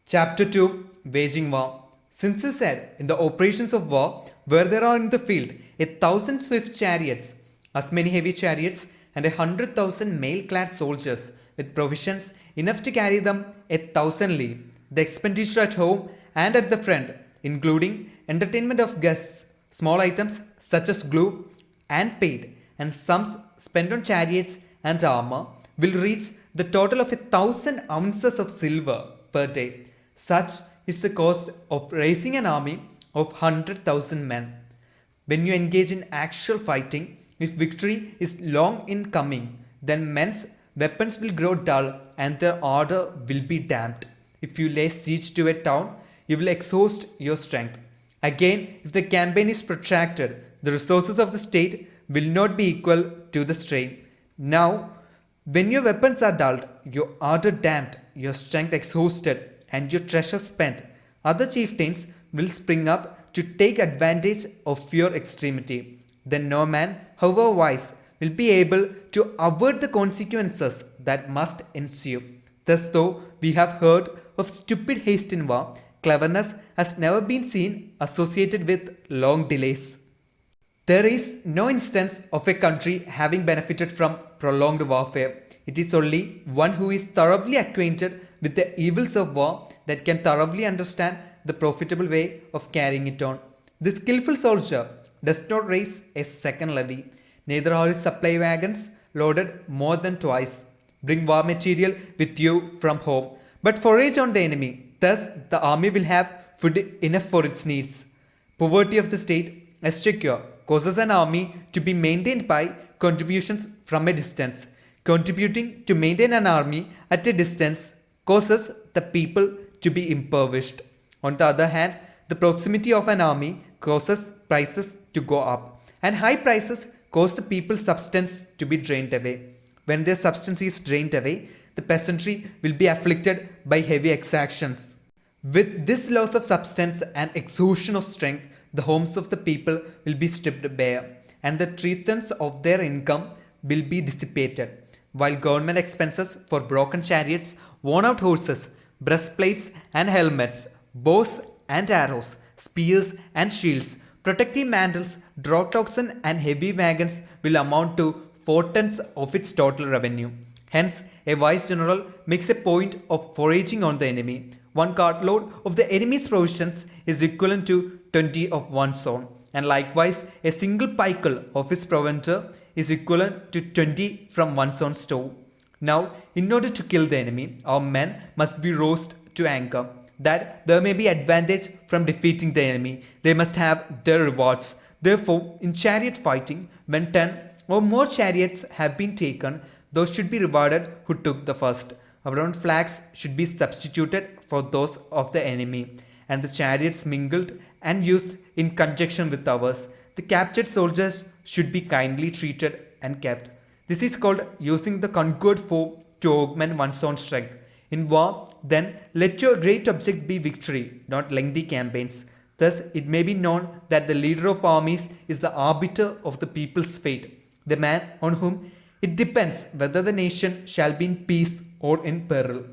Chapter 2 Waging War. Sun Tzu said, in the operations of war, where there are in the field 1,000 swift chariots, as many heavy chariots, and 100,000 mail-clad soldiers, with provisions enough to carry them 1,000 li, the expenditure at home and at the front, including entertainment of guests, small items such as glue and paint, and sums spent on chariots and armor, will reach the total of 1,000 ounces of silver per day. Such is the cost of raising an army of 100,000 men. When you engage in actual fighting, if victory is long in coming, then men's weapons will grow dull and their ardor will be damped. If you lay siege to a town, you will exhaust your strength. Again, if the campaign is protracted, the resources of the state will not be equal to the strain. Now, when your weapons are dulled, your ardor damped, your strength exhausted, and your treasure spent, other chieftains will spring up to take advantage of your extremity. Then no man, however wise, will be able to avert the consequences that must ensue. Thus, though we have heard of stupid haste in war, cleverness has never been seen associated with long delays. There is no instance of a country having benefited from prolonged warfare. It is only one who is thoroughly acquainted with the evils of war that can thoroughly understand the profitable way of carrying it on. The skillful soldier does not raise a second levy, neither are his supply wagons loaded more than twice. Bring war material with you from home, but forage on the enemy. Thus, the army will have food enough for its needs. Poverty of the state, exchequer, causes an army to be maintained by contributions from a distance. Contributing to maintain an army at a distance causes the people to be impoverished. On the other hand, the proximity of an army causes prices to go up, and high prices cause the people's substance to be drained away. When their substance is drained away, the peasantry will be afflicted by heavy exactions. With this loss of substance and exhaustion of strength, the homes of the people will be stripped bare, and the three-tenths of their income will be dissipated, while government expenses for broken chariots, worn-out horses, breastplates and helmets, bows and arrows, spears and shields, protective mantles, draught-oxen and heavy wagons will amount to 4/10 of its total revenue. Hence, a wise general makes a point of foraging on the enemy. One cartload of the enemy's provisions is equivalent to 20 of one's own, and likewise a single pikeal of his provender is equivalent to 20 from one's own store. Now, in order to kill the enemy, our men must be roused to anger. That there may be advantage from defeating the enemy, they must have their rewards. Therefore, in chariot fighting, when 10 or more chariots have been taken, those should be rewarded who took the first. Our own flags should be substituted for those of the enemy, and the chariots mingled and used in conjunction with ours. The captured soldiers should be kindly treated and kept. This is called using the conquered foe to augment one's own strength. In war, then, let your great object be victory, not lengthy campaigns. Thus, it may be known that the leader of armies is the arbiter of the people's fate, the man on whom it depends whether the nation shall be in peace or in peril.